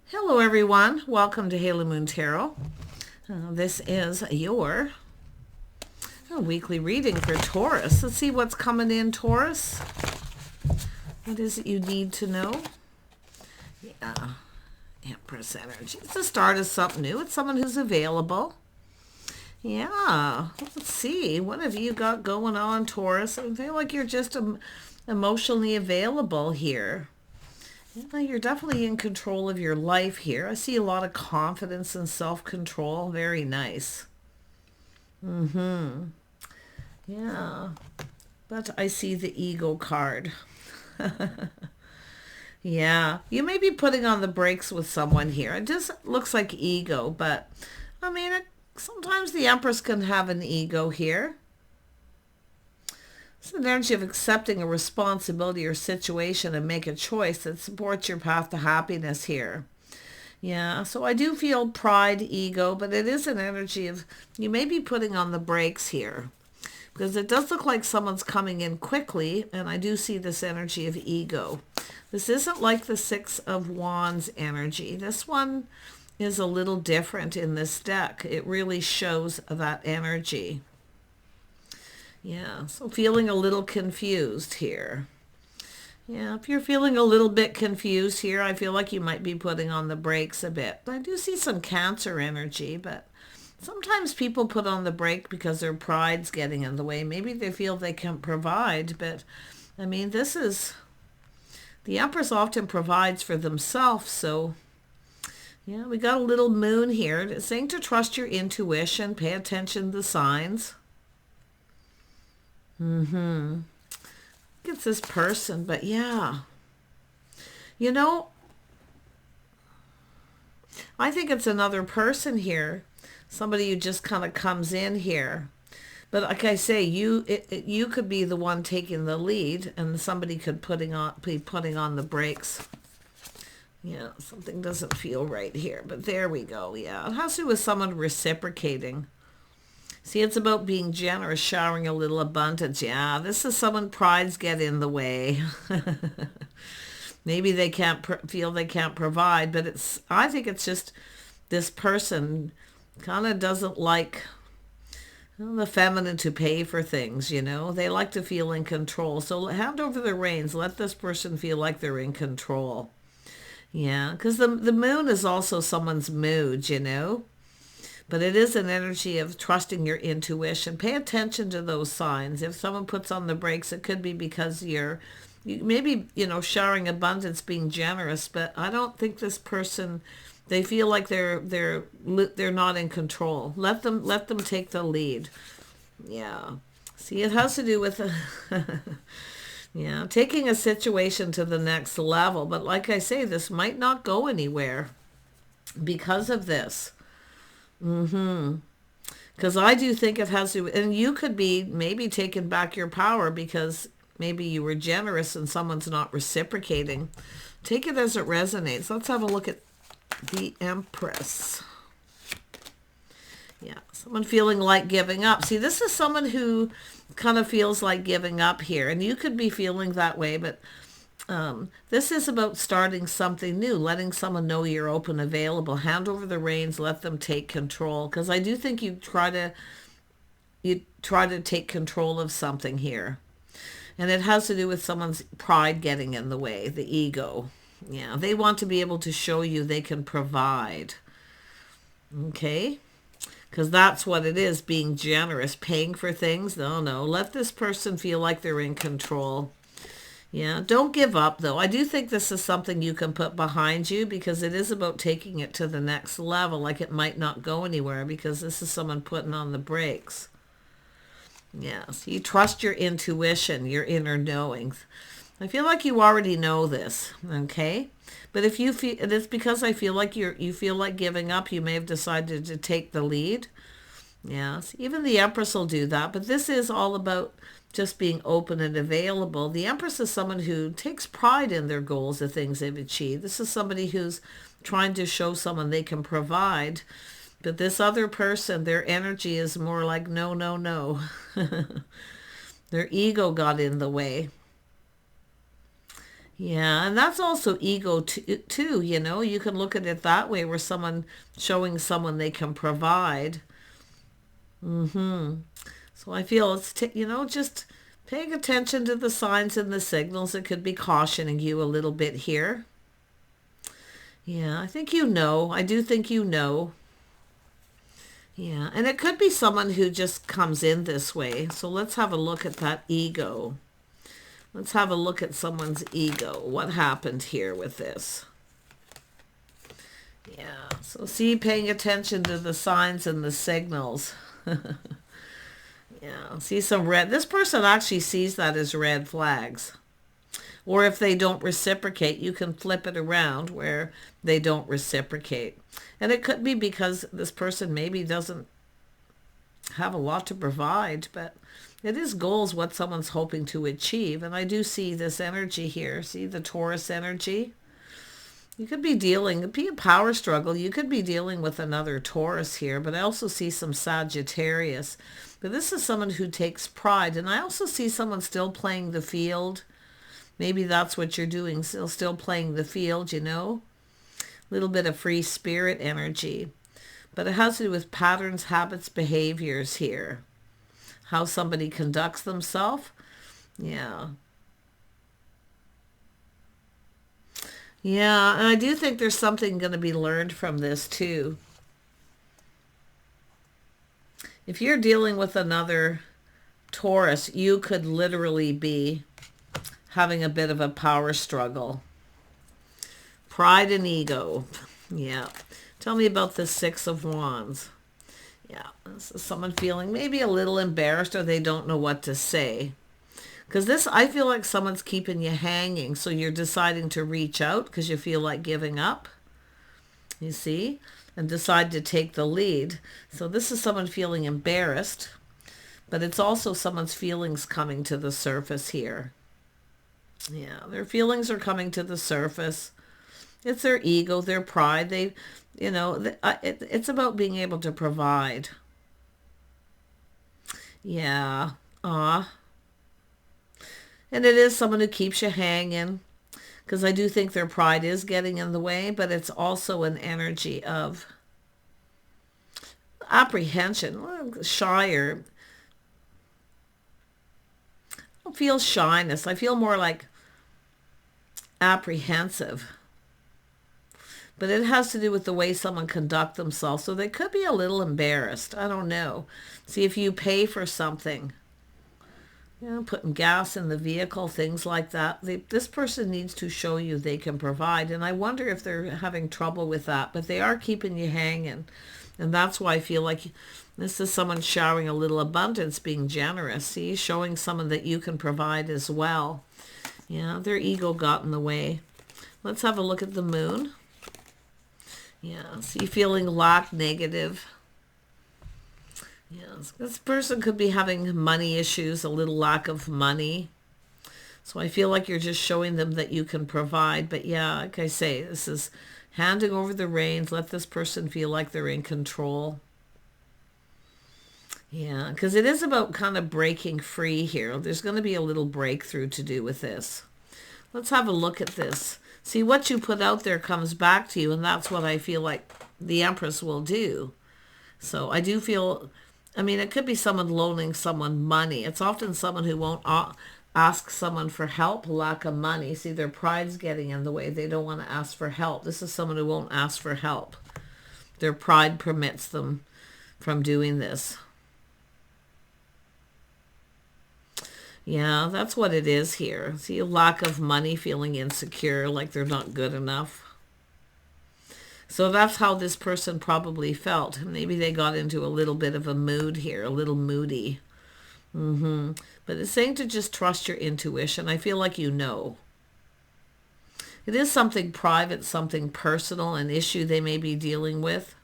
Hello everyone, welcome to Halo Moon Tarot. This is your weekly reading for Taurus. Let's see what's coming in, Taurus. What is it you need to know? Yeah, Empress energy. It's the start of something new. It's someone who's available. Yeah, let's see. What have you got going on, Taurus? I feel like you're just emotionally available here. Yeah, you're definitely in control of your life here. I see a lot of confidence and self-control. Very nice. Yeah. But I see the ego card. Yeah. You may be putting on the brakes with someone here. It just looks like ego, but I mean, sometimes the Empress can have an ego here. It's an energy of accepting a responsibility or situation and make a choice that supports your path to happiness here. Yeah, so I do feel pride, ego, but it is an energy of you may be putting on the brakes here because it does look like someone's coming in quickly, and I do see this energy of ego. This isn't like the Six of Wands energy. This one is a little different in this deck. It really shows that energy. Yeah, so feeling a little confused here. Yeah, if you're feeling a little bit confused here, I feel like you might be putting on the brakes a bit. I do see some Cancer energy, but sometimes people put on the brake because their pride's getting in the way. Maybe they feel they can provide, but I mean, the Empress often provides for themselves, so yeah, we got a little moon here. It's saying to trust your intuition, pay attention to the signs. It's this person, but yeah. You know, I think it's another person here. Somebody who just kind of comes in here. But like I say, you could be the one taking the lead, and somebody could be putting on the brakes. Yeah, something doesn't feel right here, but there we go. Yeah, it has to do with someone reciprocating. See, it's about being generous, showering a little abundance. Yeah, this is someone pride's get in the way. Maybe they can't feel they can't provide, but I think it's just this person kind of doesn't like the feminine to pay for things, you know. They like to feel in control. So hand over the reins. Let this person feel like they're in control. Yeah, because the moon is also someone's mood, you know. But it is an energy of trusting your intuition. Pay attention to those signs. If someone puts on the brakes, it could be because you maybe, showering abundance, being generous, but I don't think this person, they feel like they're not in control. Let them take the lead. Yeah. See, it has to do with yeah, taking a situation to the next level, but like I say, this might not go anywhere because of this. Because I do think it has to, and you could be maybe taking back your power because maybe you were generous and someone's not reciprocating. Take it as it resonates. Let's have a look at the Empress. Yeah, someone feeling like giving up. See, this is someone who kind of feels like giving up here, and you could be feeling that way, but this is about starting something new, letting someone know you're open, available. Hand over the reins, let them take control. Because I do think you try to take control of something here, and it has to do with someone's pride getting in the way, the ego. Yeah, they want to be able to show you they can provide. Okay. Because that's what it is, being generous, paying for things. No, let this person feel like they're in control. Yeah, don't give up, though. I do think this is something you can put behind you because it is about taking it to the next level. Like it might not go anywhere because this is someone putting on the brakes. Yes, you trust your intuition, your inner knowing. I feel like you already know this, okay? But if you feel, it's because I feel like you feel like giving up, you may have decided to take the lead. Yes, even the Empress will do that, but this is all about just being open and available. The Empress is someone who takes pride in their goals, the things they've achieved. This is somebody who's trying to show someone they can provide. But this other person, their energy is more like, no, no, no. Their ego got in the way. Yeah, and that's also ego too, you know. You can look at it that way, where someone showing someone they can provide. So I feel it's, you know, just paying attention to the signs and the signals. It could be cautioning you a little bit here. Yeah, I think you know. I do think you know. Yeah, and it could be someone who just comes in this way. So let's have a look at that ego. Let's have a look at someone's ego. What happened here with this? Yeah, so see, paying attention to the signs and the signals. Yeah, see some red. This person actually sees that as red flags. Or if they don't reciprocate, you can flip it around where they don't reciprocate. And it could be because this person maybe doesn't have a lot to provide, but it is goals what someone's hoping to achieve. And I do see this energy here. See the Taurus energy? You could be dealing, it'd be a power struggle. You could be dealing with another Taurus here, but I also see some Sagittarius. But this is someone who takes pride. And I also see someone still playing the field. Maybe that's what you're doing, still playing the field, you know? A little bit of free spirit energy. But it has to do with patterns, habits, behaviors here. How somebody conducts themselves. Yeah. Yeah, and I do think there's something going to be learned from this too. If you're dealing with another Taurus, you could literally be having a bit of a power struggle. Pride and ego. Yeah. Tell me about the Six of Wands. Yeah. This is someone feeling maybe a little embarrassed, or they don't know what to say. Because this, I feel like someone's keeping you hanging. So you're deciding to reach out because you feel like giving up. You see? And decide to take the lead. So this is someone feeling embarrassed. But it's also someone's feelings coming to the surface here. Yeah, their feelings are coming to the surface. It's their ego, their pride. They, you know, it's about being able to provide. Yeah. And it is someone who keeps you hanging, because I do think their pride is getting in the way, but it's also an energy of apprehension, shyer. I don't feel shyness. I feel more like apprehensive. But it has to do with the way someone conduct themselves. So they could be a little embarrassed. I don't know. See, if you pay for something, you know, putting gas in the vehicle, things like that, this person needs to show you they can provide. And I wonder if they're having trouble with that. But they are keeping you hanging. And that's why I feel like this is someone showering a little abundance, being generous. See, showing someone that you can provide as well. Yeah, their ego got in the way. Let's have a look at the moon. Yeah, see, feeling lack, negative. Yes, this person could be having money issues, a little lack of money. So I feel like you're just showing them that you can provide. But yeah, like I say, this is handing over the reins. Let this person feel like they're in control. Yeah, because it is about kind of breaking free here. There's going to be a little breakthrough to do with this. Let's have a look at this. See, what you put out there comes back to you, and that's what I feel like the Empress will do. So I do feel, I mean, it could be someone loaning someone money. It's often someone who won't ask someone for help, lack of money. See, their pride's getting in the way. They don't want to ask for help. This is someone who won't ask for help. Their pride permits them from doing this. Yeah, that's what it is here. See, a lack of money, feeling insecure, like they're not good enough. So that's how this person probably felt. Maybe they got into a little bit of a mood here, a little moody. But it's saying to just trust your intuition. I feel like you know. It is something private, something personal, an issue they may be dealing with.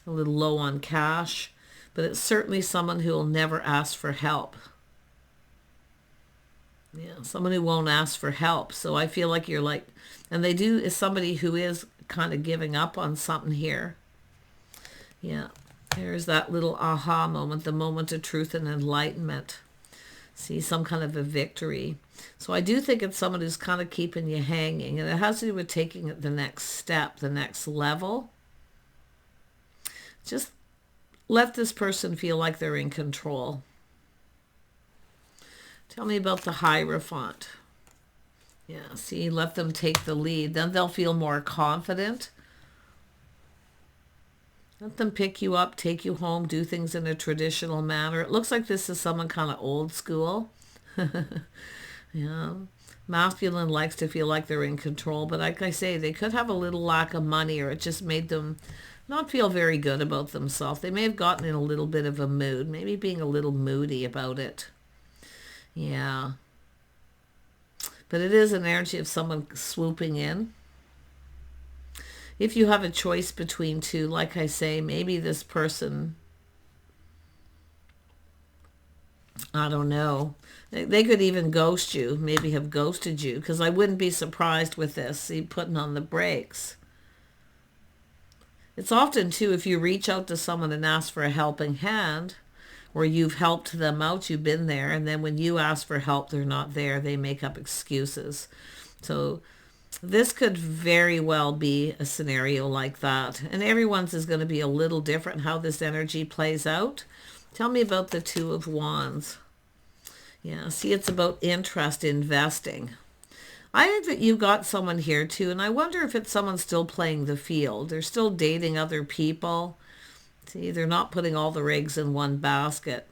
A little low on cash. But it's certainly someone who will never ask for help. Yeah, someone who won't ask for help. So I feel like you're like, and they do, is somebody who is kind of giving up on something here. Yeah, there's that little aha moment, the moment of truth and enlightenment. See, some kind of a victory. So I do think it's someone who's kind of keeping you hanging, and it has to do with taking it the next step, the next level. Just let this person feel like they're in control. Tell me about the Hierophant. Yeah, see, let them take the lead. Then they'll feel more confident. Let them pick you up, take you home, do things in a traditional manner. It looks like this is someone kind of old school. Yeah. Masculine likes to feel like they're in control, but like I say, they could have a little lack of money, or it just made them not feel very good about themselves. They may have gotten in a little bit of a mood, maybe being a little moody about it. Yeah. But it is an energy of someone swooping in. If you have a choice between two, like I say, maybe this person, I don't know, they could even ghost you, maybe have ghosted you, because I wouldn't be surprised with this, see, putting on the brakes. It's often, too, if you reach out to someone and ask for a helping hand, or you've helped them out, you've been there, and then when you ask for help, they're not there, they make up excuses. So this could very well be a scenario like that. And everyone's is going to be a little different how this energy plays out. Tell me about the Two of Wands. Yeah, see, it's about interest, investing. I think that you got someone here too, and I wonder if it's someone still playing the field. They're still dating other people. See, they're not putting all their eggs in one basket.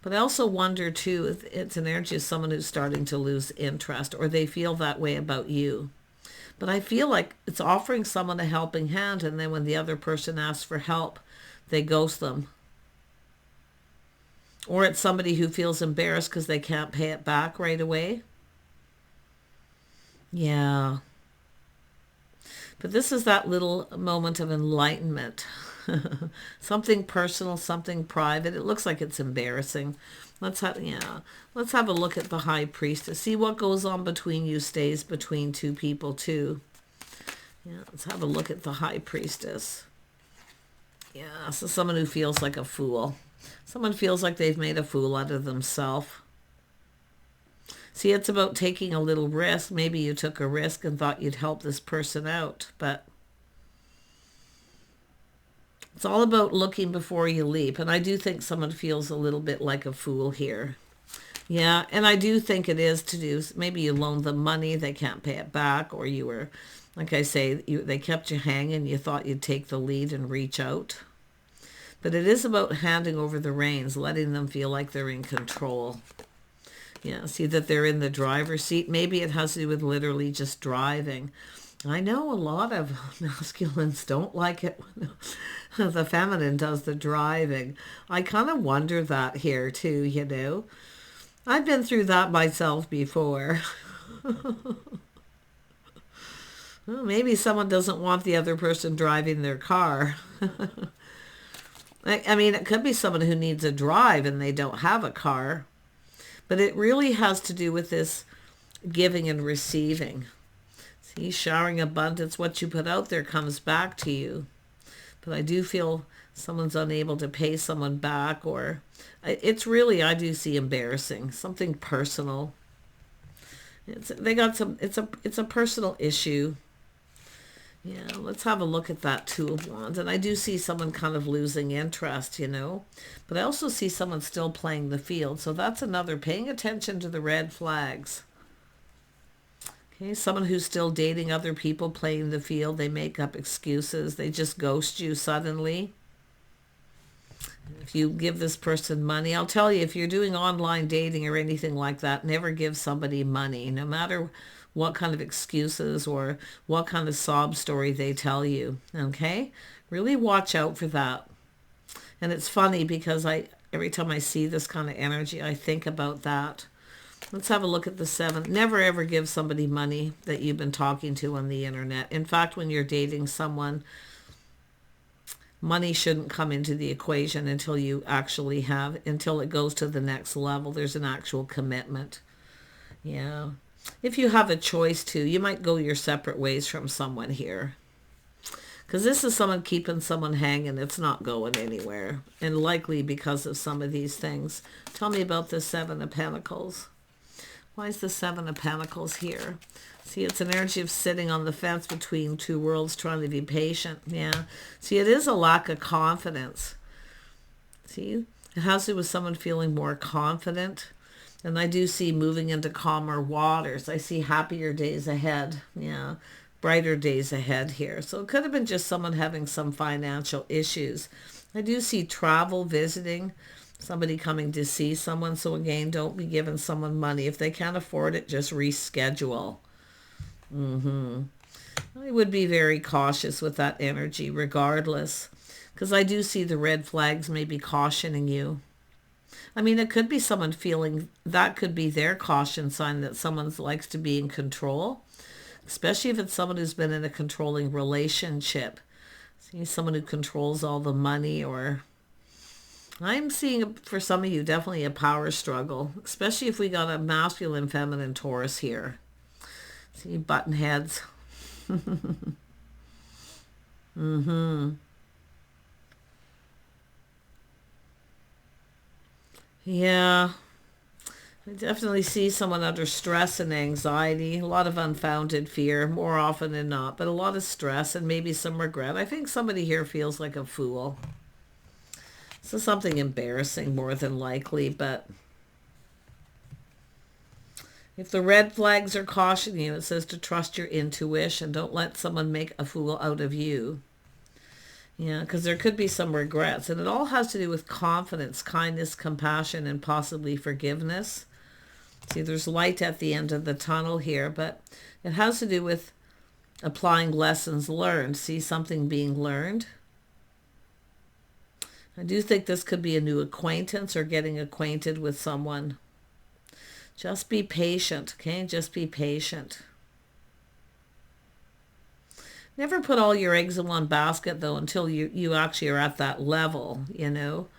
But I also wonder too if it's an energy of someone who's starting to lose interest, or they feel that way about you. But I feel like it's offering someone a helping hand, and then when the other person asks for help, they ghost them. Or it's somebody who feels embarrassed because they can't pay it back right away. Yeah. But this is that little moment of enlightenment. Something personal, something private. It looks like it's embarrassing. Let's have a look at the High Priestess. See what goes on between you stays between two people too. Yeah, let's have a look at the High Priestess. Yeah, so someone who feels like a fool. Someone feels like they've made a fool out of themselves. See, it's about taking a little risk. Maybe you took a risk and thought you'd help this person out, but it's all about looking before you leap. And I do think someone feels a little bit like a fool here. Yeah, and I do think it is to do, maybe you loaned them money, they can't pay it back, or you were, like I say, they kept you hanging, you thought you'd take the lead and reach out. But it is about handing over the reins, letting them feel like they're in control. Yeah, see that they're in the driver's seat. Maybe it has to do with literally just driving. I know a lot of masculines don't like it when the feminine does the driving. I kind of wonder that here too, you know. I've been through that myself before. Well, maybe someone doesn't want the other person driving their car. I mean, it could be someone who needs a drive and they don't have a car. But it really has to do with this giving and receiving. See, showering abundance, what you put out there comes back to you. But I do feel someone's unable to pay someone back, or it's really, I do see embarrassing, something personal. It's a personal issue. Yeah, let's have a look at that Two of Wands. And I do see someone kind of losing interest, you know. But I also see someone still playing the field. So that's another, paying attention to the red flags. Okay, someone who's still dating other people, playing the field. They make up excuses. They just ghost you suddenly. If you give this person money, I'll tell you, if you're doing online dating or anything like that, never give somebody money, no matter what kind of excuses or what kind of sob story they tell you, okay? Really watch out for that. And it's funny because every time I see this kind of energy, I think about that. Let's have a look at the 7. Never ever give somebody money that you've been talking to on the internet. In fact, when you're dating someone, money shouldn't come into the equation until it goes to the next level. There's an actual commitment. Yeah. If you have a choice to, you might go your separate ways from someone here. Because this is someone keeping someone hanging. It's not going anywhere. And likely because of some of these things. Tell me about the 7 of Pentacles. Why is the Seven of Pentacles here? See, it's an energy of sitting on the fence between two worlds, trying to be patient. Yeah. See, it is a lack of confidence. See, it has to do with someone feeling more confident. And I do see moving into calmer waters. I see happier days ahead. Yeah. Brighter days ahead here. So it could have been just someone having some financial issues. I do see travel, visiting, somebody coming to see someone. So again, don't be giving someone money. If they can't afford it, just reschedule. I would be very cautious with that energy regardless, because I do see the red flags maybe cautioning you. I mean, it could be someone feeling, that could be their caution sign that someone likes to be in control, especially if it's someone who's been in a controlling relationship. See, someone who controls all the money, or I'm seeing for some of you definitely a power struggle, especially if we got a masculine, feminine Taurus here. See, button heads. Yeah, I definitely see someone under stress and anxiety, a lot of unfounded fear, more often than not, but a lot of stress and maybe some regret. I think somebody here feels like a fool. So something embarrassing more than likely, but if the red flags are cautioning you, it says to trust your intuition. Don't let someone make a fool out of you. Yeah, because there could be some regrets. And it all has to do with confidence, kindness, compassion, and possibly forgiveness. See, there's light at the end of the tunnel here, but it has to do with applying lessons learned. See, something being learned. I do think this could be a new acquaintance or getting acquainted with someone. Just be patient, okay? Just be patient. Never put all your eggs in one basket, though, until you actually are at that level, you know.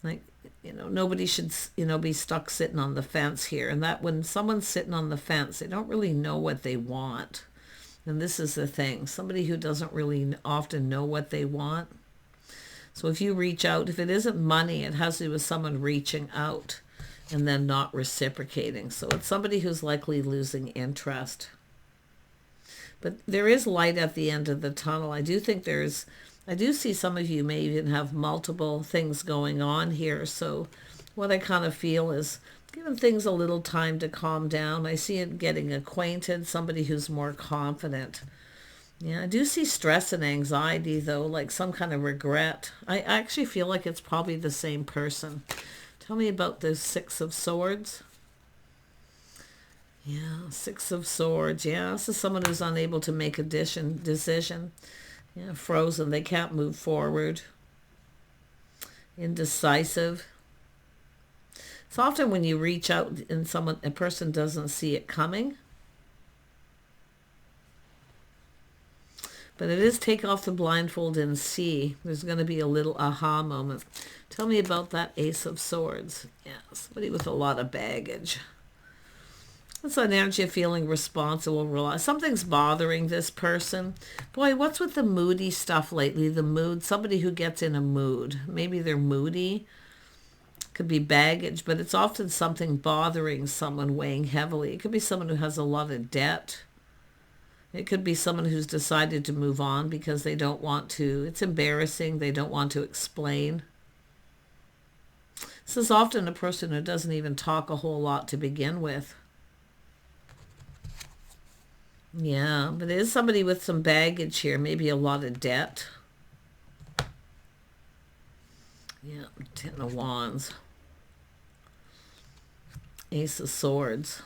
Like, you know, nobody should, you know, be stuck sitting on the fence here. And that when someone's sitting on the fence, they don't really know what they want. And this is the thing. Somebody who doesn't really often know what they want. So if you reach out, if it isn't money, it has to do with someone reaching out and then not reciprocating. So it's somebody who's likely losing interest. But there is light at the end of the tunnel. I do see some of you may even have multiple things going on here. So what I kind of feel is giving things a little time to calm down. I see it getting acquainted, somebody who's more confident. Yeah, I do see stress and anxiety, though, like some kind of regret. I actually feel like it's probably the same person. Tell me about the Six of Swords. Yeah, Six of Swords. Yeah, this is someone who's unable to make a decision. Yeah, frozen. They can't move forward. Indecisive. It's often when you reach out and a person doesn't see it coming. But it is take off the blindfold and see. There's going to be a little aha moment. Tell me about that Ace of Swords. Yeah, somebody with a lot of baggage. It's an energy of feeling responsible. Something's bothering this person. Boy, what's with the moody stuff lately? The mood. Somebody who gets in a mood. Maybe they're moody. Could be baggage, but it's often something bothering someone, weighing heavily. It could be someone who has a lot of debt. It could be someone who's decided to move on because they don't want to. It's embarrassing. They don't want to explain. This is often a person who doesn't even talk a whole lot to begin with. Yeah, but it is somebody with some baggage here, maybe a lot of debt. Yeah, Ten of Wands. Ace of Swords.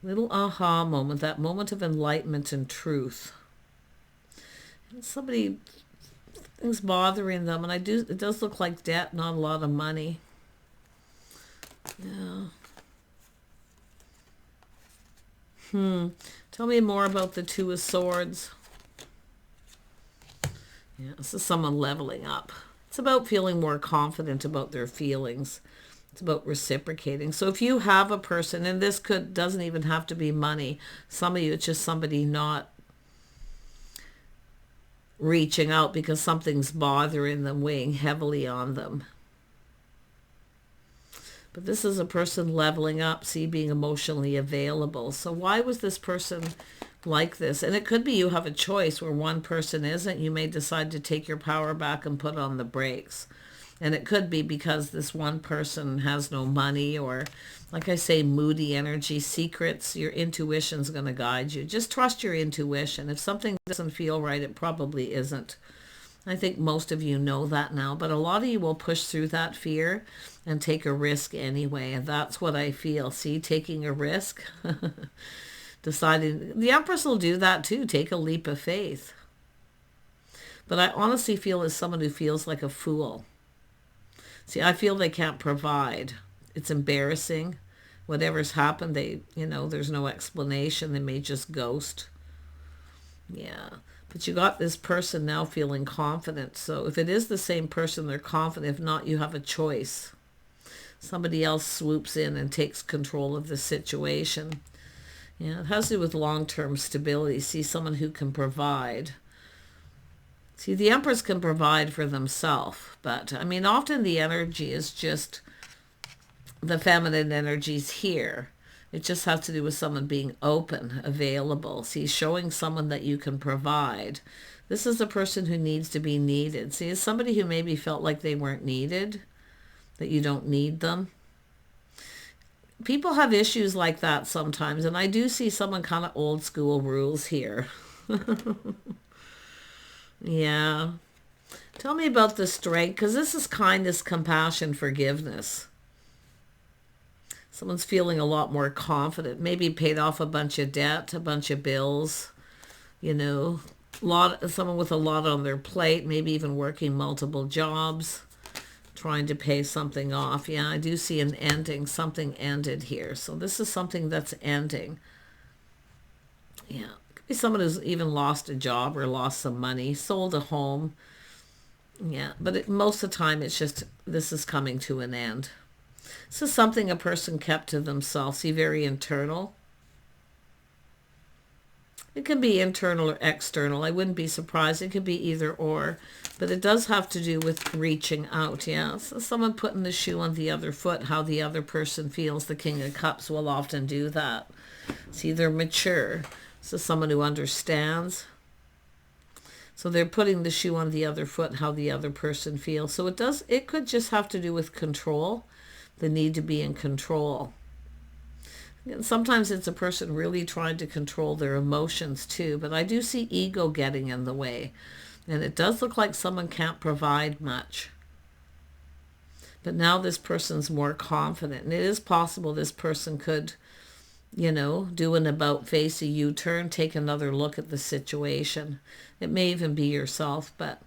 Little aha moment, that moment of enlightenment and truth. And somebody, things bothering them, and it does look like debt, not a lot of money. Yeah. Tell me more about the Two of Swords. Yeah, this is someone leveling up. It's about feeling more confident about their feelings. It's about reciprocating. So if you have a person, and this doesn't even have to be money. Some of you, it's just somebody not reaching out because something's bothering them, weighing heavily on them. But this is a person leveling up, see, being emotionally available. So why was this person like this? And it could be you have a choice where one person isn't. You may decide to take your power back and put on the brakes. And it could be because this one person has no money, or, like I say, moody energy, secrets. Your intuition's going to guide you. Just trust your intuition. If something doesn't feel right, it probably isn't. I think most of you know that now, but a lot of you will push through that fear and take a risk anyway. And that's what I feel. See, taking a risk, deciding. The Empress will do that too, take a leap of faith. But I honestly feel as someone who feels like a fool. See, I feel they can't provide. It's embarrassing. Whatever's happened, there's no explanation. They may just ghost. Yeah. But you got this person now feeling confident. So if it is the same person, they're confident. If not, you have a choice. Somebody else swoops in and takes control of the situation. Yeah, it has to do with long-term stability. See, someone who can provide. See, the Empress can provide for themselves. But, I mean, often the energy is just the feminine energies here. It just has to do with someone being open, available. See, showing someone that you can provide. This is a person who needs to be needed. See, it's somebody who maybe felt like they weren't needed, that you don't need them. People have issues like that sometimes, and I do see someone kind of old school rules here. Yeah. Tell me about the strength, because this is kindness, compassion, forgiveness. Someone's feeling a lot more confident. Maybe paid off a bunch of debt, a bunch of bills, someone with a lot on their plate, maybe even working multiple jobs, trying to pay something off. Yeah, I do see an ending. Something ended here. So this is something that's ending. Yeah. Could be someone who's even lost a job or lost some money, sold a home. Yeah, but most of the time it's just this is coming to an end. This is something a person kept to themselves. See, very internal. It can be internal or external. I wouldn't be surprised. It could be either or. But it does have to do with reaching out, yeah. So someone putting the shoe on the other foot, how the other person feels. The King of Cups will often do that. See, they're mature. So someone who understands. So they're putting the shoe on the other foot, how the other person feels. So it could just have to do with control. The need to be in control. And sometimes it's a person really trying to control their emotions too, but I do see ego getting in the way. And it does look like someone can't provide much. But now this person's more confident. And it is possible this person could, do an about-face, a U-turn, take another look at the situation. It may even be yourself, but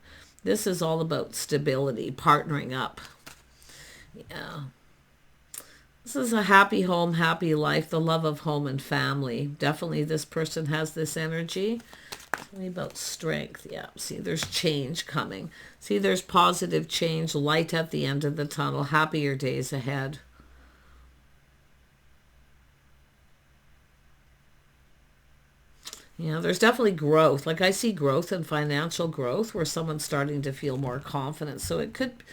this is all about stability, partnering up. Yeah. This is a happy home, happy life, the love of home and family. Definitely this person has this energy. Tell me about strength. Yeah, see, there's change coming. See, there's positive change, light at the end of the tunnel, happier days ahead. Yeah, there's definitely growth. Like I see growth and financial growth where someone's starting to feel more confident. So it could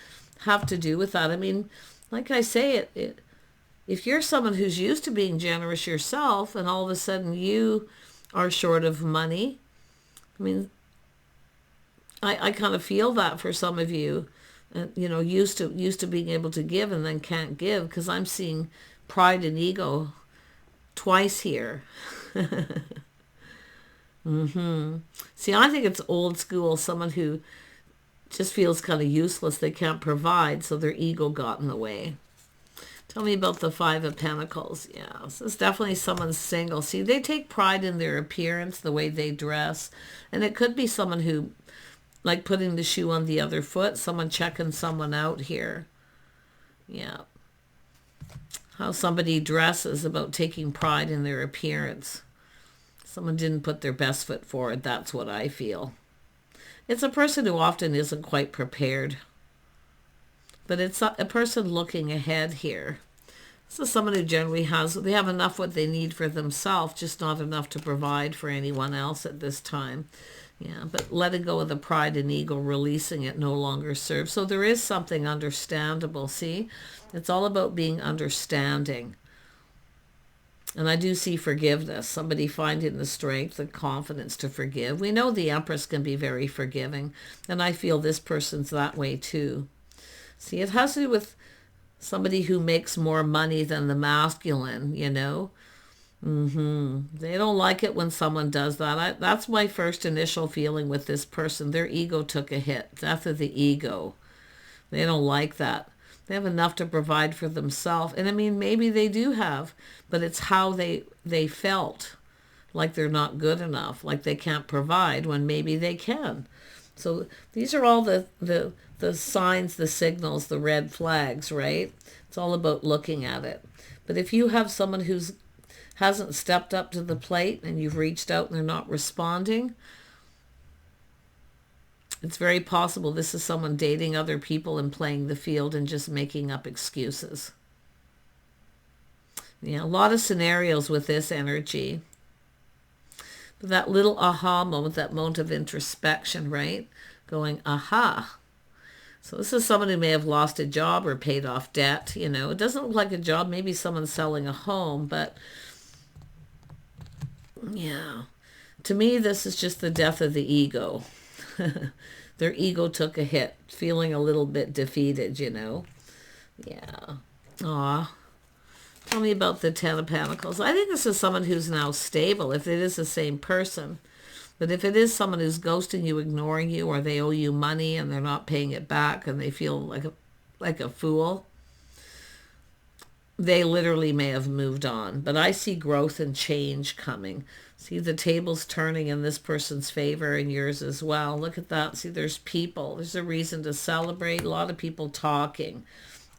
have to do with that. I mean, like I say, if you're someone who's used to being generous yourself and all of a sudden you are short of money, I mean, I kind of feel that for some of you, used to being able to give and then can't give, because I'm seeing pride and ego twice here. See, I think it's old school, someone who just feels kind of useless. They can't provide, so their ego got in the way. Tell me about the Five of Pentacles. Yeah, so it's definitely someone single. See, they take pride in their appearance, the way they dress. And it could be someone who, like putting the shoe on the other foot, someone checking someone out here. Yeah. How somebody dresses, about taking pride in their appearance. Someone didn't put their best foot forward. That's what I feel. It's a person who often isn't quite prepared. But it's a person looking ahead here. This is someone who generally they have enough what they need for themselves, just not enough to provide for anyone else at this time. Yeah, but letting go of the pride and ego, releasing it, no longer serves. So there is something understandable. See, it's all about being understanding. And I do see forgiveness, somebody finding the strength and confidence to forgive. We know the Empress can be very forgiving, and I feel this person's that way too. See, it has to do with somebody who makes more money than the masculine, you know. They don't like it when someone does that. That's my first initial feeling with this person. Their ego took a hit. Death of the ego. They don't like that. They have enough to provide for themselves. And I mean, maybe they do have, but it's how they felt like they're not good enough, like they can't provide when maybe they can. So these are all the signs, the signals, the red flags, right? It's all about looking at it. But if you have someone who's hasn't stepped up to the plate and you've reached out and they're not responding, it's very possible this is someone dating other people and playing the field and just making up excuses. Yeah, a lot of scenarios with this energy. But that little aha moment, that moment of introspection, right? Going, aha. So this is someone who may have lost a job or paid off debt. You know, it doesn't look like a job. Maybe someone's selling a home, but yeah, to me, this is just the death of the ego. Their ego took a hit, feeling a little bit defeated, you know. Yeah. Aw. Tell me about the Ten of Pentacles. I think this is someone who's now stable, if it is the same person. But if it is someone who's ghosting you, ignoring you, or they owe you money and they're not paying it back and they feel like a fool, they literally may have moved on. But I see growth and change coming. See the tables turning in this person's favor and yours as well. Look at that. See, there's people. There's a reason to celebrate. A lot of people talking.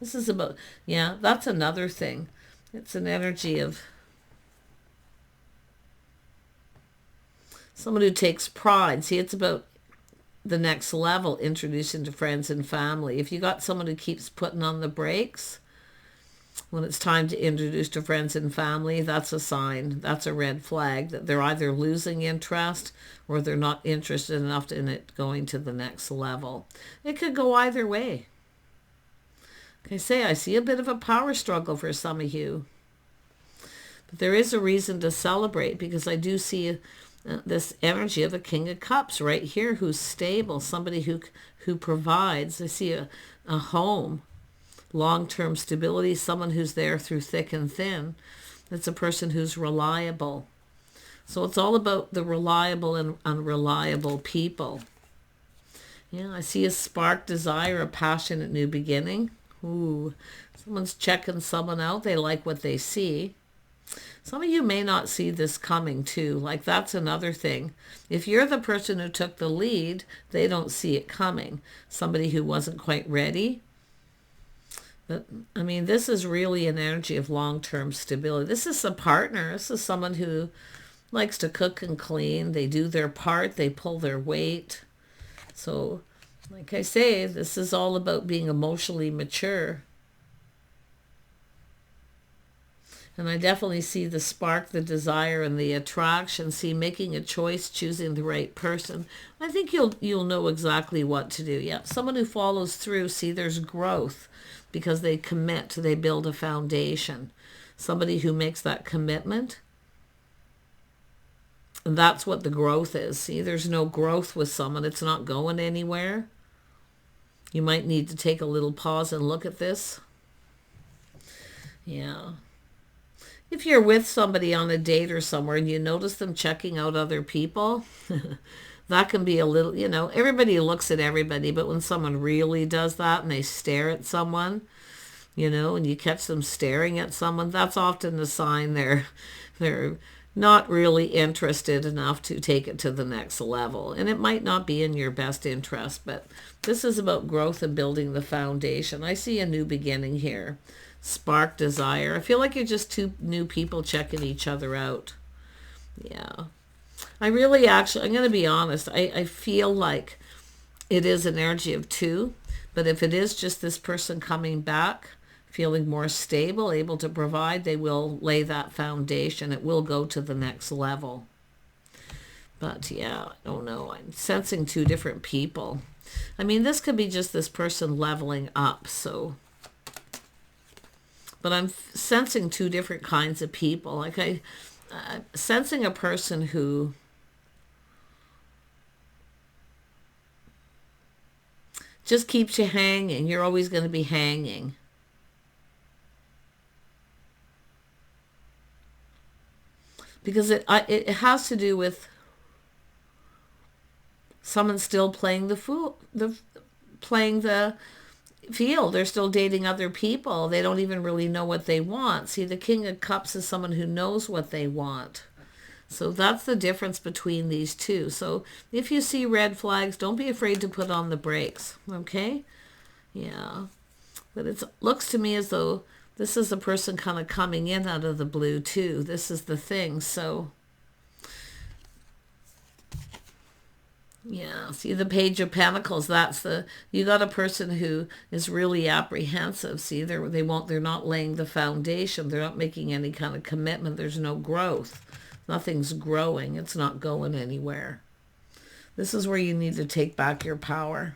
This is about, yeah, that's another thing. It's an energy of someone who takes pride. See, it's about the next level, introducing to friends and family. If you got someone who keeps putting on the brakes, when it's time to introduce to friends and family, that's a sign, that's a red flag that they're either losing interest or they're not interested enough in it going to the next level. It could go either way. Like I say, I see a bit of a power struggle for some of you. But there is a reason to celebrate, because I do see this energy of a King of Cups right here who's stable, somebody who provides. I see a home. Long-term stability, someone who's there through thick and thin. It's a person who's reliable. So it's all about the reliable and unreliable people. Yeah, I see a spark, desire, a passionate new beginning. Ooh, someone's checking someone out. They like what they see. Some of you may not see this coming too. Like, that's another thing. If you're the person who took the lead, they don't see it coming. Somebody who wasn't quite ready. But, I mean, this is really an energy of long-term stability. This is a partner. This is someone who likes to cook and clean. They do their part. They pull their weight. So, like I say, this is all about being emotionally mature. And I definitely see the spark, the desire, and the attraction. See, making a choice, choosing the right person. I think you'll know exactly what to do. Yeah, someone who follows through. See, there's growth. Because they commit, they build a foundation. Somebody who makes that commitment. And that's what the growth is. See, there's no growth with someone. It's not going anywhere. You might need to take a little pause and look at this. Yeah. If you're with somebody on a date or somewhere and you notice them checking out other people, that can be a little, you know, everybody looks at everybody, but when someone really does that and they stare at someone, you know, and you catch them staring at someone, that's often a sign they're not really interested enough to take it to the next level. And it might not be in your best interest, but this is about growth and building the foundation. I see a new beginning here. Spark, desire. I feel like you're just two new people checking each other out. Yeah. I really actually, I'm going to be honest, I feel like it is an energy of two, but if it is just this person coming back, I feeling more stable, able to provide. They will lay that foundation. It will go to the next level. But yeah, I don't know. I'm sensing two different people. I mean, this could be just this person leveling up, so. But I'm sensing two different kinds of people. Like I'm sensing a person who just keeps you hanging. You're always going to be hanging. Because it has to do with someone still playing the field. They're still dating other people. They don't even really know what they want. See, the King of Cups is someone who knows what they want. So that's the difference between these two. So if you see red flags, don't be afraid to put on the brakes. Okay? Yeah. But it looks to me as though this is a person kind of coming in out of the blue too. This is the thing. So yeah, see the Page of Pentacles, you got a person who is really apprehensive. See, they're not laying the foundation. They're not making any kind of commitment. There's no growth. Nothing's growing. It's not going anywhere. This is where you need to take back your power.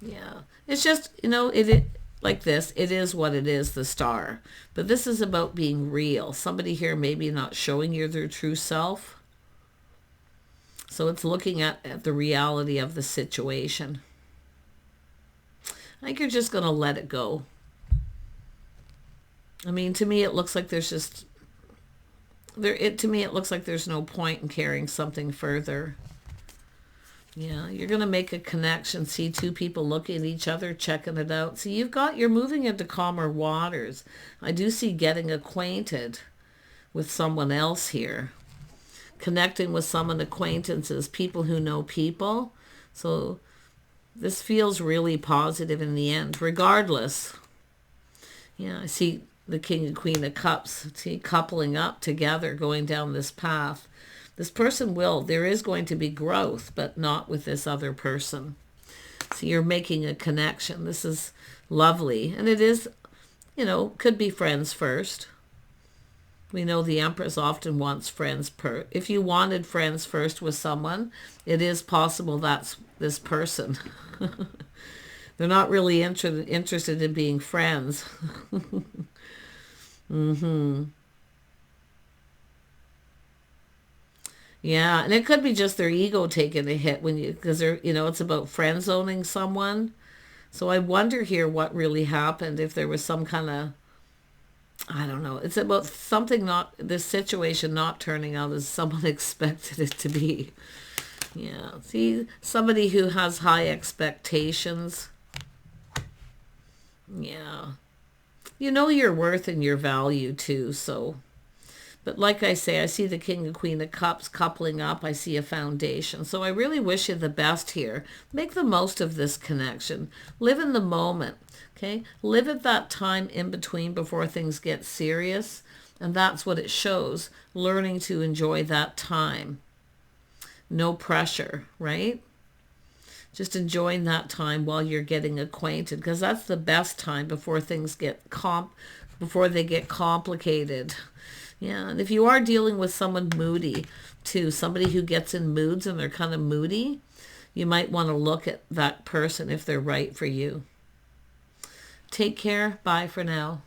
Yeah. It's just, it like this, it is what it is, the Star. But this is about being real. Somebody here maybe not showing you their true self. So it's looking at the reality of the situation. I think you're just going to let it go. I mean, to me, it looks like there's just... to me, it looks like there's no point in carrying something further. Yeah, you're going to make a connection. See two people looking at each other, checking it out. See, you're moving into calmer waters. I do see getting acquainted with someone else here. Connecting with someone, acquaintances, people who know people. So this feels really positive in the end, regardless. Yeah, I see the King and Queen of Cups, see, coupling up together, going down this path. This person there is going to be growth, but not with this other person. So you're making a connection. This is lovely. And it is, could be friends first. We know the Empress often wants friends. If you wanted friends first with someone, it is possible that's this person. They're not really interested in being friends. Yeah, and it could be just their ego taking a hit because it's about friend zoning someone. So I wonder here what really happened, if there was some kind of, I don't know. It's about this situation not turning out as someone expected it to be. Yeah. See, somebody who has high expectations. Yeah. You know your worth and your value too, so. But like I say, I see the King and Queen of Cups coupling up. I see a foundation. So I really wish you the best here. Make the most of this connection. Live in the moment. Okay? Live at that time in between before things get serious. And that's what it shows. Learning to enjoy that time. No pressure, right? Just enjoying that time while you're getting acquainted. Because that's the best time before things get before they get complicated. Yeah, and if you are dealing with someone moody too, somebody who gets in moods and they're kind of moody, you might want to look at that person if they're right for you. Take care. Bye for now.